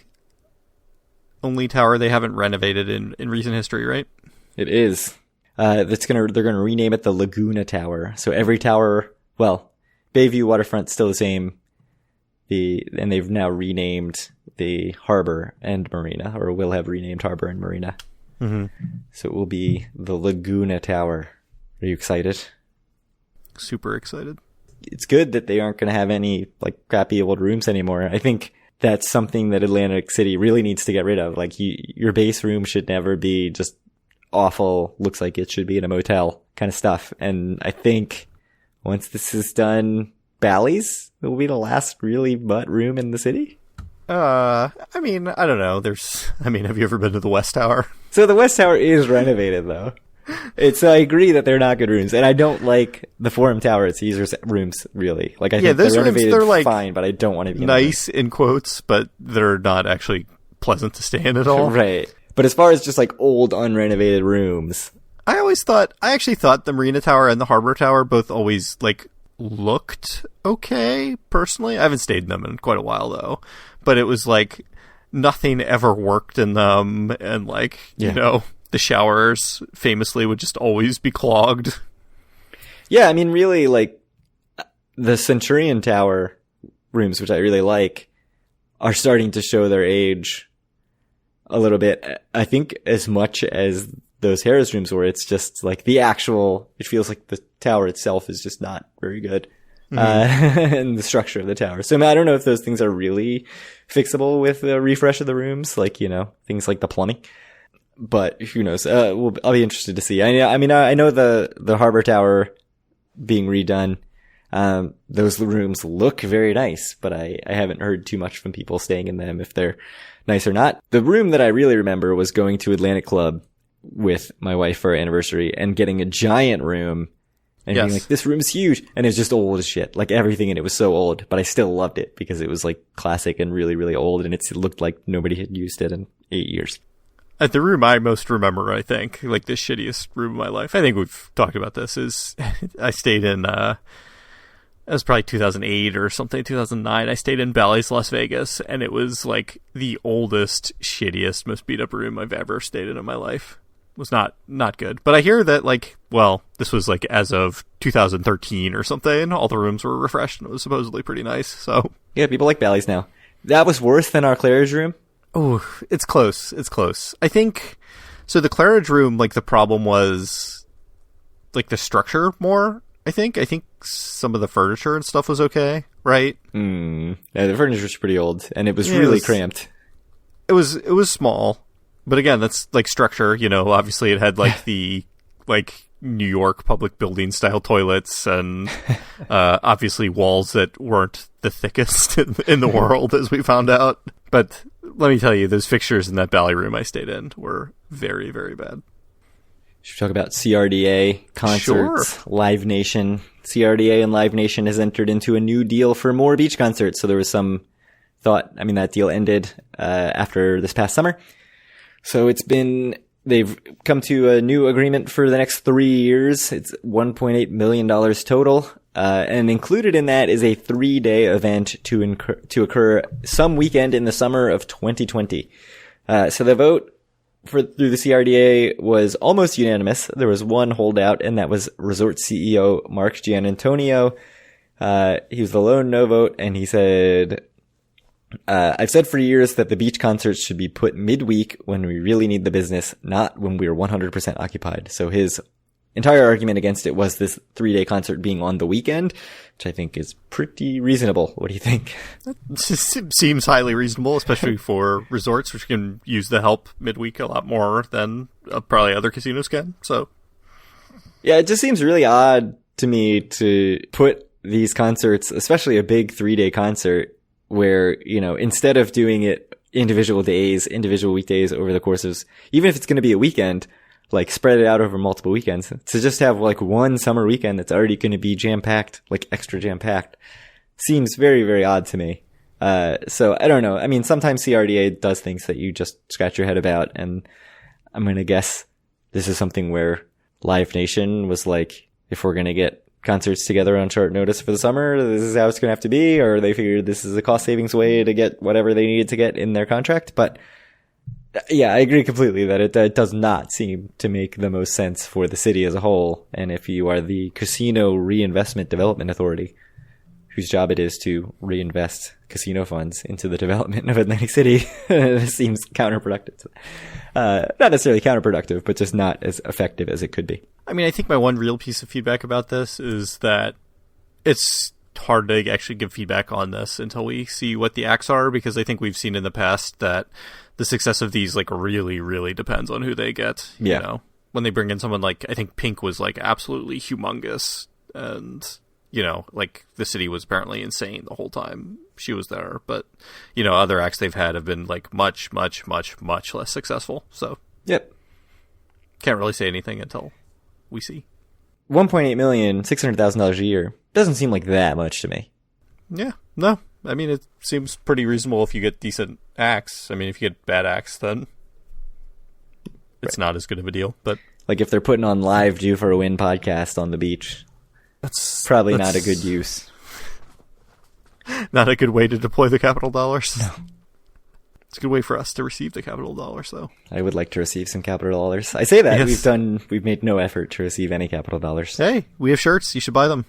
S1: only tower they haven't renovated in recent history, right?
S2: It is. They're gonna rename it the Laguna Tower. So every tower, well, Bayview Waterfront's still the same. And they've now renamed the harbor and marina, or will have renamed harbor and marina.
S1: Mm-hmm.
S2: So it will be the Laguna Tower. Are you excited?
S1: Super excited.
S2: It's good that they aren't going to have any like crappy old rooms anymore. I think that's something that Atlantic City really needs to get rid of. Like your base room should never be just awful, looks like it should be in a motel kind of stuff. And I think once this is done, Bally's will be the last really butt room in the city.
S1: I mean, I don't know. Have you ever been to the West Tower?
S2: So the West Tower is renovated though. I agree that they're not good rooms, and I don't like the Forum Tower at Caesar's rooms really. Like I think
S1: those
S2: they're
S1: rooms,
S2: renovated
S1: they're like
S2: fine, but I don't want to be
S1: nice in quotes, but they're not actually pleasant to stay in at all.
S2: Right. But as far as just like old unrenovated rooms,
S1: I actually thought the Marina Tower and the Harbor Tower both always like looked okay. Personally, I haven't stayed in them in quite a while though, but it was like nothing ever worked in them, and like you know. The showers famously would just always be clogged.
S2: Yeah, I mean, really, like, the Centurion Tower rooms, which I really like, are starting to show their age a little bit. I think as much as those Harrah's rooms were, it's just like it feels like the tower itself is just not very good. And the structure of the tower. So I don't know if those things are really fixable with a refresh of the rooms, like, you know, things like the plumbing. But who knows? I'll be interested to see. I mean, I know the Harbor Tower being redone. Those rooms look very nice, but I haven't heard too much from people staying in them if they're nice or not. The room that I really remember was going to Atlantic Club with my wife for our anniversary and getting a giant room and being like, this room's huge. And it's just old as shit. Like everything in it was so old, but I still loved it because it was like classic and really, really old. And it looked like nobody had used it in 8 years.
S1: At the room I most remember, I think, like the shittiest room of my life, I think we've talked about this, is I stayed in, it was probably 2008 or something, 2009. I stayed in Bally's Las Vegas, and it was like the oldest, shittiest, most beat up room I've ever stayed in my life. It was not good. But I hear that, like, well, this was like as of 2013 or something, all the rooms were refreshed, and it was supposedly pretty nice, so.
S2: Yeah, people like Bally's now. That was worse than our Claridge room?
S1: Oh, it's close. It's close. I think, so the Claridge room, like, the problem was, like, the structure more, I think. I think some of the furniture and stuff was okay, right?
S2: Yeah, the furniture's pretty old, and it was really cramped.
S1: It was small, but again, that's, like, structure, you know, obviously it had, like, the, like, New York public building style toilets, and obviously walls that weren't the thickest in the world, as we found out. But let me tell you, those fixtures in that Bally room I stayed in were very, very bad.
S2: Should we talk about CRDA, concerts,
S1: Sure.
S2: Live Nation? CRDA and Live Nation has entered into a new deal for more beach concerts. So there was some thought, I mean, that deal ended after this past summer. So they've come to a new agreement for the next 3 years. It's $1.8 million total. And included in that is a 3-day event to occur some weekend in the summer of 2020. So the vote through the CRDA was almost unanimous. There was one holdout, and that was Resort CEO Mark Giannantonio. He was the lone no vote, and he said, I've said for years that the beach concerts should be put midweek when we really need the business, not when we're 100% occupied. So his entire argument against it was this 3-day concert being on the weekend, which I think is pretty reasonable. What do you think?
S1: It seems highly reasonable, especially for resorts, which can use the help midweek a lot more than probably other casinos can. So,
S2: yeah, it just seems really odd to me to put these concerts, especially a big 3-day concert, where, you know, instead of doing it individual weekdays over the course of, even if it's going to be a weekend, like spread it out over multiple weekends, to just have like one summer weekend that's already going to be jam-packed, like extra jam-packed, seems very, very odd to me. So I don't know. I mean, sometimes CRDA does things that you just scratch your head about, and I'm going to guess this is something where Live Nation was like, if we're going to get concerts together on short notice for the summer, this is how it's going to have to be, or they figured this is a cost savings way to get whatever they needed to get in their contract. But yeah, I agree completely that it does not seem to make the most sense for the city as a whole. And if you are the Casino Reinvestment Development Authority, whose job it is to reinvest casino funds into the development of Atlantic City, it seems counterproductive. Not necessarily counterproductive, but just not as effective as it could be.
S1: I mean, I think my one real piece of feedback about this is that it's hard to actually give feedback on this until we see what the acts are, because I think we've seen in the past that the success of these like really, really depends on who they get.
S2: Yeah.
S1: You know, when they bring in someone like, I think Pink was like absolutely humongous, and you know, like the city was apparently insane the whole time she was there. But, you know, other acts they've had have been like much, much, much, much less successful. So,
S2: yep.
S1: Can't really say anything until we see.
S2: $1.8 million, $600,000 a year doesn't seem like that much to me.
S1: Yeah, no. I mean, it seems pretty reasonable if you get decent acts. I mean, if you get bad acts, then it's not as good of a deal. But
S2: like if they're putting on Live Due for a Win podcast on the beach, that's probably not a good use.
S1: Not a good way to deploy the capital dollars. No. It's a good way for us to receive the capital dollars, though.
S2: I would like to receive some capital dollars. I say that.
S1: Yes.
S2: We've made no effort to receive any capital dollars.
S1: Hey, we have shirts. You should buy them.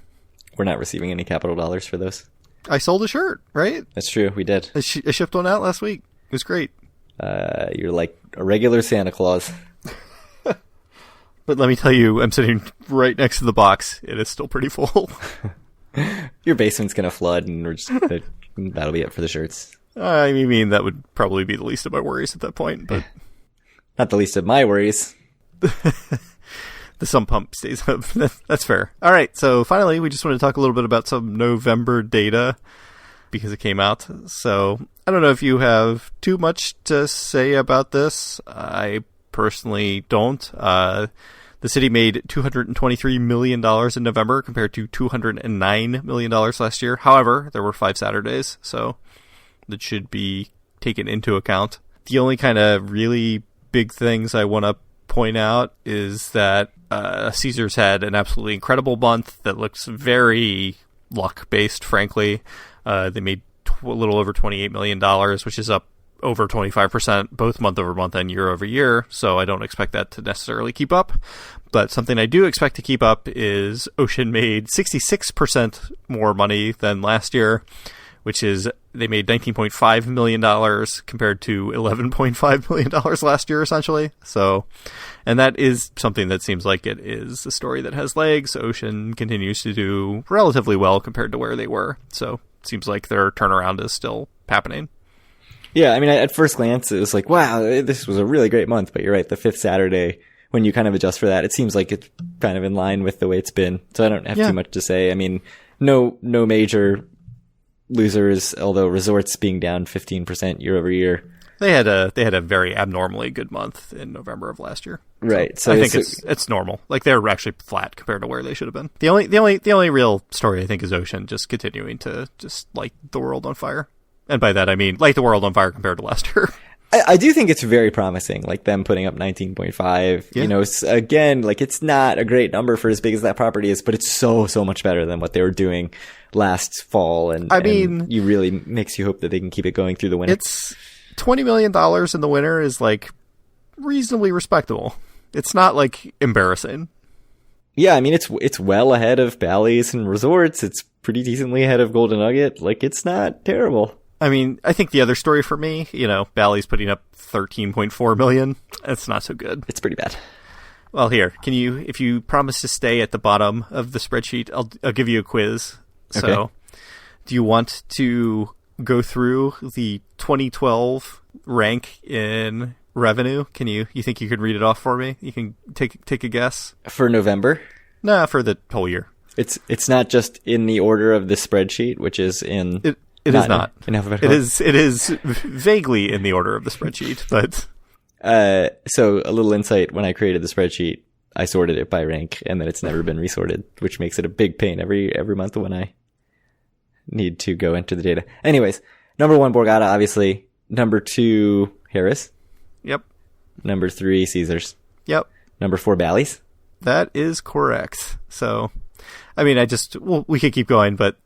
S2: We're not receiving any capital dollars for those.
S1: I sold a shirt, right?
S2: That's true. We did.
S1: I shipped one out last week. It was great.
S2: You're like a regular Santa Claus.
S1: But let me tell you, I'm sitting right next to the box. It is still pretty full.
S2: Your basement's going to flood, and that'll be it for the shirts.
S1: I mean, that would probably be the least of my worries at that point. But
S2: not the least of my worries.
S1: The sump pump stays up. That's fair. All right, so finally, we just want to talk a little bit about some November data because it came out. So I don't know if you have too much to say about this. I personally don't. The city made $223 million in November compared to $209 million last year. However, there were 5 Saturdays, so that should be taken into account. The only kind of really big things I want to point out is that Caesars had an absolutely incredible month that looks very luck-based, frankly. They made a little over $28 million, which is up over 25%, both month over month and year over year. So I don't expect that to necessarily keep up. But something I do expect to keep up is Ocean made 66% more money than last year, which is they made $19.5 million compared to $11.5 million last year, essentially. So, and that is something that seems like it is a story that has legs. Ocean continues to do relatively well compared to where they were. So it seems like their turnaround is still happening.
S2: Yeah, I mean, at first glance, it was like, wow, this was a really great month. But you're right, the 5th Saturday, when you kind of adjust for that, it seems like it's kind of in line with the way it's been. So I don't have too much to say. I mean, no major losers, although resorts being down 15% year over year.
S1: They had a very abnormally good month in November of last year.
S2: Right.
S1: So I think it's normal. Like they're actually flat compared to where they should have been. The only real story I think is Ocean just continuing to just light the world on fire. And by that I mean light the world on fire compared to last year.
S2: I do think it's very promising, like them putting up 19.5. Yeah. You know, again, like it's not a great number for as big as that property is, but it's so much better than what they were doing last fall. And I mean, and you really makes you hope that they can keep it going through the winter.
S1: It's $20 million in the winter is like reasonably respectable. It's not like embarrassing.
S2: Yeah, I mean, it's well ahead of Bally's and resorts. It's pretty decently ahead of Golden Nugget. Like, it's not terrible.
S1: I mean, I think the other story for me, you know, Bally's putting up $13.4 million. It's not so good.
S2: It's pretty bad.
S1: Well, here, if you promise to stay at the bottom of the spreadsheet, I'll give you a quiz. Okay. So, do you want to go through the 2012 rank in revenue? You think you could read it off for me? You can take a guess.
S2: For November?
S1: Nah, for the whole year.
S2: It's not just in the order of the spreadsheet, which is in.
S1: It is not.
S2: In alphabetical.
S1: It is vaguely in the order of the spreadsheet, but.
S2: So a little insight: when I created the spreadsheet, I sorted it by rank, and then it's never been resorted, which makes it a big pain every month when I need to go enter the data. Anyways, Number 1, Borgata, obviously. Number 2, Harris.
S1: Yep.
S2: Number 3, Caesars.
S1: Yep.
S2: Number 4, Bally's.
S1: That is correct. So, I mean, we could keep going, but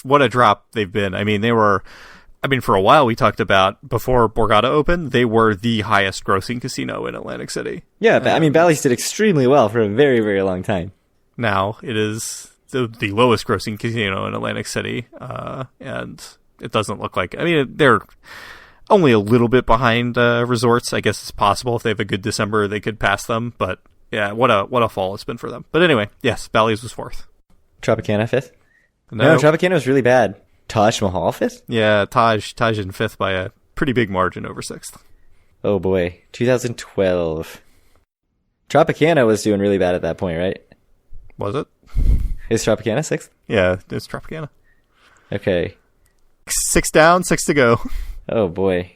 S1: what a drop they've been. I mean, for a while we talked about, before Borgata opened, they were the highest grossing casino in Atlantic City.
S2: Yeah, I mean, Bally's did extremely well for a very, very long time.
S1: Now it is the lowest grossing casino in Atlantic City, and it doesn't look like, I mean, they're only a little bit behind resorts. I guess it's possible if they have a good December they could pass them, but yeah, what a fall it's been for them. But anyway, yes, Bally's was 4th.
S2: Tropicana 5th?
S1: No,
S2: Tropicana was really bad. Taj Mahal 5th?
S1: Yeah, Taj in 5th by a pretty big margin over 6th.
S2: Oh boy, 2012. Tropicana was doing really bad at that point, right?
S1: Was it?
S2: Is Tropicana 6th?
S1: Yeah, it's Tropicana.
S2: Okay.
S1: 6 down, 6 to go.
S2: Oh boy.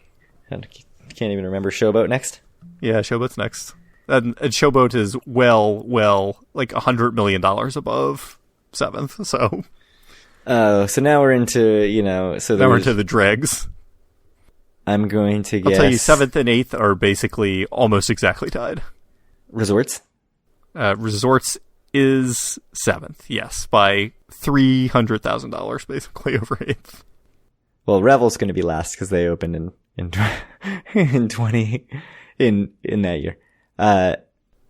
S2: I can't even remember. Showboat next?
S1: Yeah, Showboat's next. And Showboat is well, like $100 million above 7th, so...
S2: So now we're into,
S1: now we're into the dregs.
S2: I'm going to guess...
S1: I'll tell you, 7th and 8th are basically almost exactly tied.
S2: Resorts?
S1: Resorts is 7th, yes, by $300,000 basically over 8th.
S2: Well, Revel's going to be last because they opened in in that year.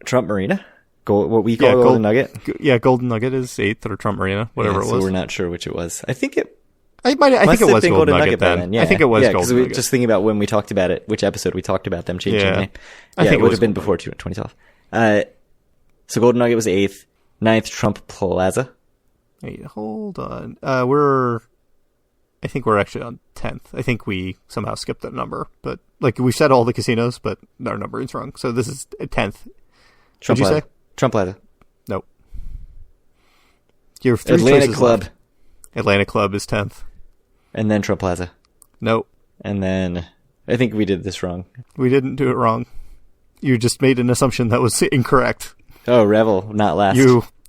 S2: Trump Marina, what we call Golden Nugget.
S1: Yeah, Golden Nugget is 8th, or Trump Marina, whatever it was.
S2: So we're not sure which it was. I think it.
S1: I think it was Golden Nugget then.
S2: Yeah.
S1: I think it was Golden Nugget.
S2: Because just thinking about when we talked about it, which episode we talked about them changing the name.
S1: I think
S2: it would have been before 2012. So Golden Nugget was 8th. 9th, Trump Plaza.
S1: Wait, hold on. I think we're actually on 10th. I think we somehow skipped that number, but like we said all the casinos, but our numbering's wrong. So this is 10th. What'd you say?
S2: Trump Plaza.
S1: Nope. You have 3
S2: Atlantic Club.
S1: Left. Atlantic Club is 10th.
S2: And then Trump Plaza.
S1: Nope.
S2: And then I think we did this wrong.
S1: We didn't do it wrong. You just made an assumption that was incorrect.
S2: Oh, Revel, not last.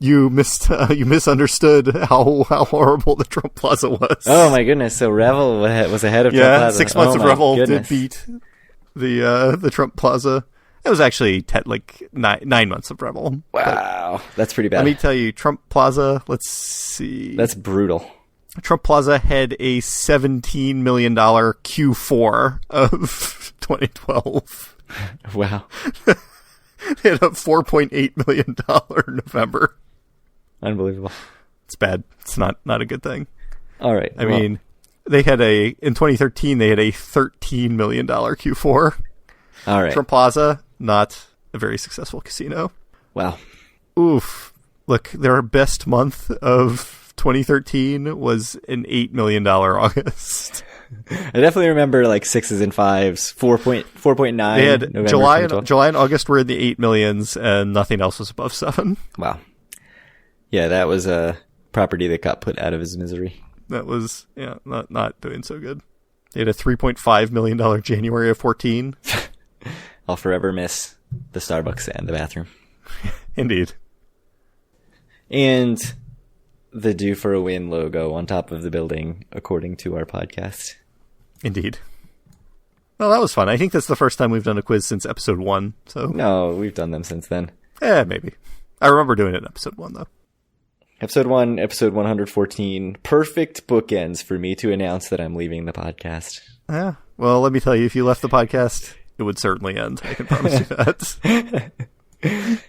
S1: You misunderstood how horrible the Trump Plaza was.
S2: Oh my goodness! So Revel was ahead of Trump Plaza.
S1: 6 months of Revel did beat the Trump Plaza. It was actually 9 months of Revel.
S2: Wow, that's pretty bad.
S1: Let me tell you, Trump Plaza. Let's see.
S2: That's brutal.
S1: Trump Plaza had a $17 million Q4 of 2012.
S2: Wow.
S1: They had a $4.8 million November.
S2: Unbelievable.
S1: It's bad. It's not a good thing.
S2: All right.
S1: I mean, they had in 2013, they had a $13 million Q4.
S2: All right.
S1: Trump Plaza, not a very successful casino.
S2: Wow.
S1: Oof. Look, their best month of 2013 was an $8 million August.
S2: I definitely remember like 6s and 5s, 4.9.
S1: They had
S2: November
S1: July and August were in the 8 millions, and nothing else was above 7.
S2: Wow. Yeah, that was a property that got put out of his misery.
S1: That was not doing so good. They had a $3.5 million January of 14.
S2: I'll forever miss the Starbucks and the bathroom.
S1: Indeed.
S2: And the Due for a Win logo on top of the building, according to our podcast.
S1: Indeed. Well, that was fun. I think that's the first time we've done a quiz since episode 1. So
S2: no, we've done them since then.
S1: Maybe. I remember doing it in episode 1, though.
S2: Episode 1, episode 114. Perfect bookends for me to announce that I'm leaving the podcast.
S1: Yeah. Well, let me tell you, if you left the podcast, it would certainly end. I can promise you that.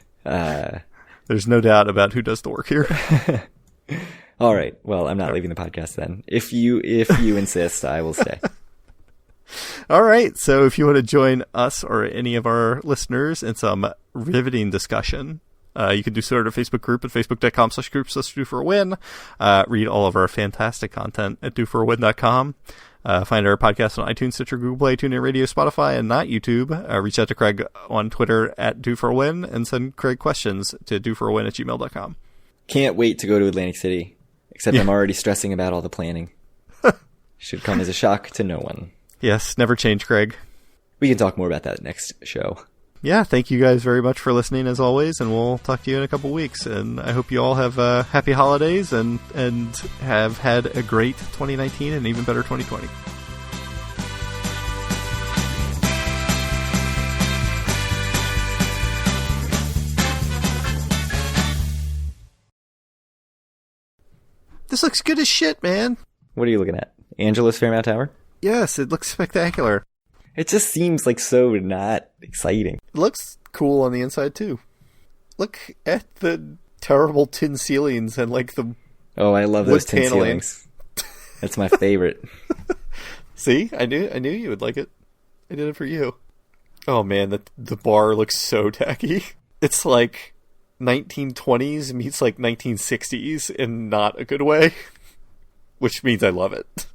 S1: There's no doubt about who does the work here.
S2: All right. Well, I'm not leaving the podcast then. If you insist, I will stay.
S1: All right. So if you want to join us or any of our listeners in some riveting discussion, you can do so at our Facebook group at facebook.com/groups/DoForAWin. Read all of our fantastic content at doforawin.com. Find our podcast on iTunes, Stitcher, Google Play, TuneIn Radio, Spotify, and not YouTube. Reach out to Craig on Twitter at DoForAWin and send Craig questions to doforawin@gmail.com.
S2: Can't wait to go to Atlantic City, except I'm already stressing about all the planning. Should come as a shock to no one.
S1: Yes, never change, Craig.
S2: We can talk more about that next show.
S1: Yeah, thank you guys very much for listening as always, and we'll talk to you in a couple weeks. And I hope you all have happy holidays and have had a great 2019 and even better 2020. This looks good as shit, man.
S2: What are you looking at? Angela's Fairmount Tower?
S1: Yes, it looks spectacular.
S2: It just seems like so not exciting.
S1: It looks cool on the inside, too. Look at the terrible tin ceilings and, like, the
S2: Oh, I love
S1: wood
S2: those tin
S1: paneling.
S2: ceilings. That's my favorite.
S1: See? I knew you would like it. I did it for you. Oh, man, the bar looks so tacky. It's like 1920s meets, like, 1960s in not a good way. Which means I love it.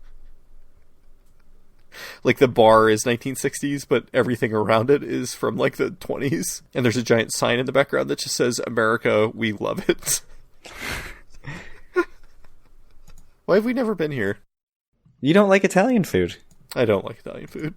S1: Like, the bar is 1960s, but everything around it is from, like, the 20s. And there's a giant sign in the background that just says, America, we love it. Why have we never been here?
S2: You don't like Italian food?
S1: I don't like Italian food.